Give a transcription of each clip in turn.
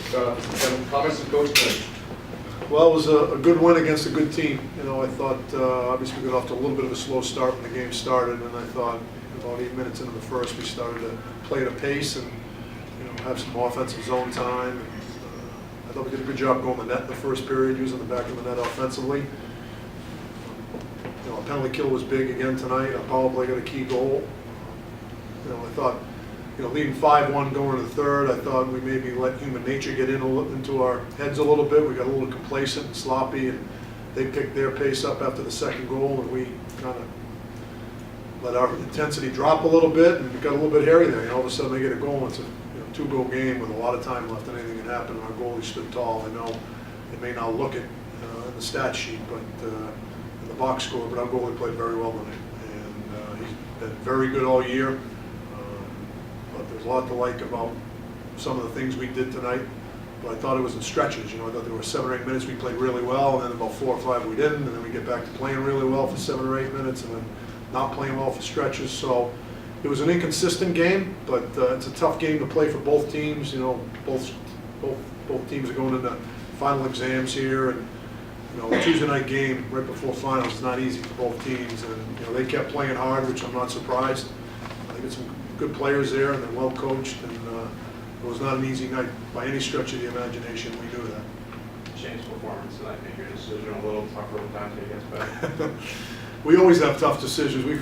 Some comments from Coach Quinn. Well, it was a good win against a good team. You know, I thought obviously we got off to a little bit of a slow start when the game started, and I thought about 8 minutes into the first we started to play at a pace and have some offensive zone time. And, I thought we did a good job going the net in the first period, using the back of the net offensively. Our penalty kill was big again tonight. Our power play got a key goal. I thought, leading 5-1 going to the third, I thought we maybe let human nature get into our heads a little bit. We got a little complacent and sloppy, and they picked their pace up after the second goal, and we kind of let our intensity drop a little bit, and it got a little bit hairy there. All of a sudden they get a goal. It's a 2-goal game with a lot of time left, and anything can happen. And our goalie stood tall. I know it may not look it in the stat sheet, but in the box score, but our goalie played very well tonight, and he's been very good all year. But there's a lot to like about some of the things we did tonight. But I thought it was in stretches. I thought there were 7 or 8 minutes we played really well, and then about 4 or 5 we didn't, and then we get back to playing really well for 7 or 8 minutes, and then not playing well for stretches. So it was an inconsistent game, but it's a tough game to play for both teams. Both teams are going into final exams here, and a Tuesday night game right before finals is not easy for both teams. And they kept playing hard, which I'm not surprised. They got some good players there, and they're well coached. And it was not an easy night by any stretch of the imagination. We knew that. Shane's performance tonight made your decision a little tougher with Dante gets better. We always have tough decisions. We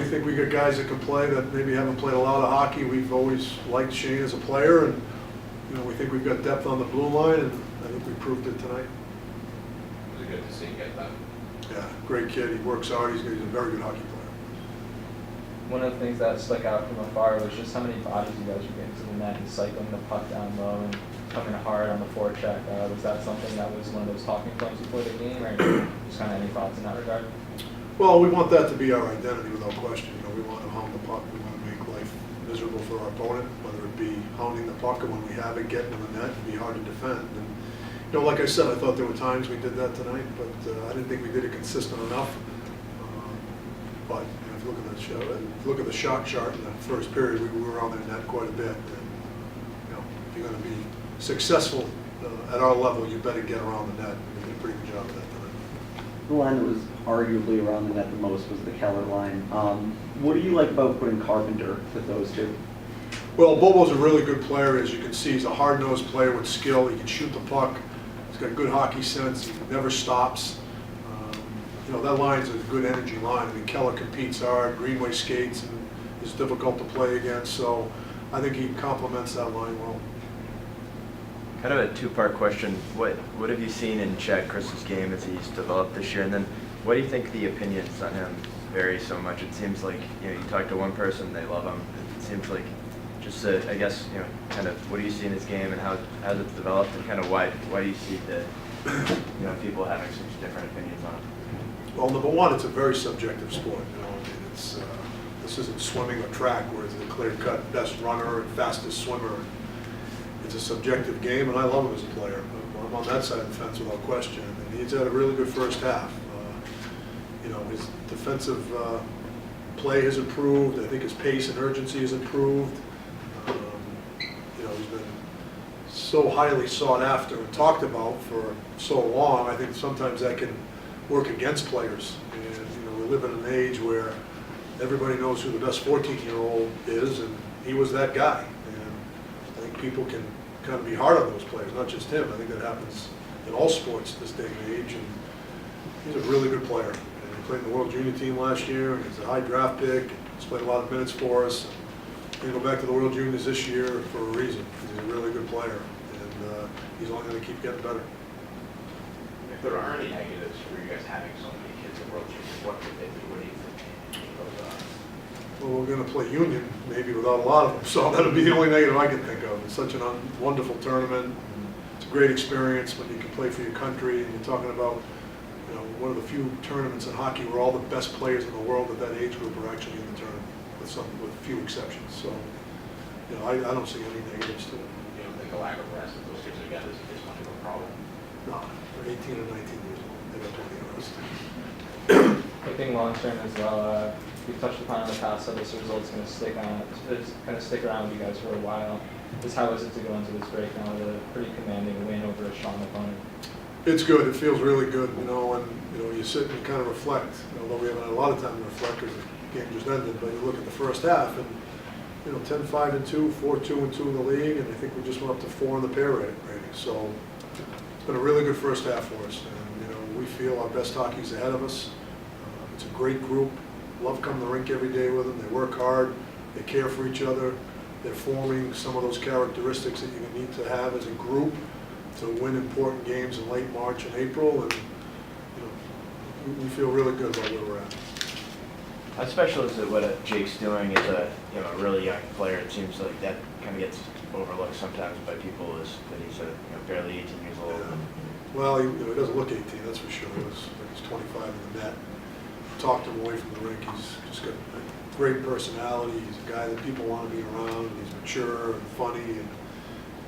think we got guys that can play that maybe haven't played a lot of hockey. We've always liked Shane as a player, and we think we've got depth on the blue line, and I think we proved it tonight. Was it good to see him get that? Yeah, great kid. He works hard. He's a very good hockey player. One of the things that stuck out from afar was just how many bodies you guys were getting to the net and cycling the puck down low and coming hard on the forecheck. Was that something that was one of those talking points before the game, or just kind of any thoughts in that regard? Well, we want that to be our identity without question. We want to hound the puck. We want to make life miserable for our opponent, whether it be hounding the puck or when we have it, getting in the net, and be hard to defend. And like I said, I thought there were times we did that tonight, but I didn't think we did it consistent enough. But if you look at the shot chart in the first period, we were on their net quite a bit. And if you're going to be successful at our level, you better get around the net. We did a pretty good job of that tonight. The line that was arguably around the net the most was the Keller line. What do you like about putting Carpenter with those two? Well, Bobo's a really good player, as you can see. He's a hard-nosed player with skill. He can shoot the puck. He's got good hockey sense. He never stops. That line's a good energy line. I mean, Keller competes hard. Greenway skates and is difficult to play against. So I think he complements that line well. Kind of a two-part question. What have you seen in Chad Chris's game as he's developed this year? And then what do you think the opinions on him vary so much? It seems like, you talk to one person, they love him. It seems like just, I guess, kind of what do you see in his game and how it's developed, and kind of why do you see the, people having such different opinions on him? Well, number one, it's a very subjective sport. This isn't swimming or track where it's the clear-cut best runner and fastest swimmer. It's a subjective game, and I love him as a player. I'm on that side of the fence without question. And he's had a really good first half. His defensive play has improved. I think his pace and urgency has improved. He's been so highly sought after and talked about for so long. I think sometimes that can work against players. And we live in an age where everybody knows who the best 14-year-old is, and he was that guy. And I think people can kind of be hard on those players, not just him. I think that happens in all sports this day and age. And he's a really good player. And he played in the World Junior team last year. He's a high draft pick. He's played a lot of minutes for us. He's going to go back to the World Juniors this year for a reason. He's a really good player, and he's only going to keep getting better. If there are any negatives for you guys having so many kids in World Juniors, what could they be? What do you think? Well, we're going to play Union maybe without a lot of them, so that'll be the only negative I can think of. It's such a wonderful tournament. It's a great experience when you can play for your country, and you're talking about one of the few tournaments in hockey where all the best players in the world at that age group are actually in the tournament, with a few exceptions. So, I don't see any negatives to it. You don't think a lack of rest of those kids again is much of a problem? No, they're 18 or 19 years old. They got plenty of rest. Thinking long term as well, we've touched upon in the past how this result's going to stick around with you guys for a while. Just how is it to go into this break now with a pretty commanding win over a strong opponent? It's good. It feels really good, you know, and, you know, you sit and kind of reflect, although we haven't had a lot of time to reflect because the game just ended, but you look at the first half and, you know, 10-5-2, 4-2-2 in the league, and I think we just went up to 4 in the pair rating. So it's been a really good first half for us, and, you know, we feel our best hockey's ahead of us. It's a great group. Love coming to the rink every day with them. They work hard. They care for each other. They're forming some of those characteristics that you need to have as a group to win important games in late March and April, and, you know, we feel really good about where we're at. How special is it what Jake's doing as a, you know, a really young player? It seems like that kind of gets overlooked sometimes by people, is that he's a, you know, barely 18 years old. Yeah. Well, you know, he doesn't look 18, that's for sure. He looks like he's 25 in the net. Talked him away from the rink. He's just got a great personality. He's a guy that people want to be around. He's mature and funny and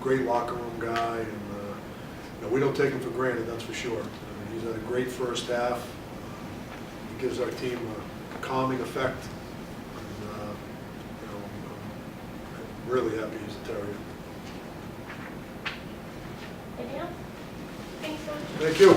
great locker room guy. And you know, we don't take him for granted, that's for sure. He's had a great first half. He gives our team a calming effect. And, you know, I'm really happy he's a Terrier. Anything else? Thanks so much. Thank you.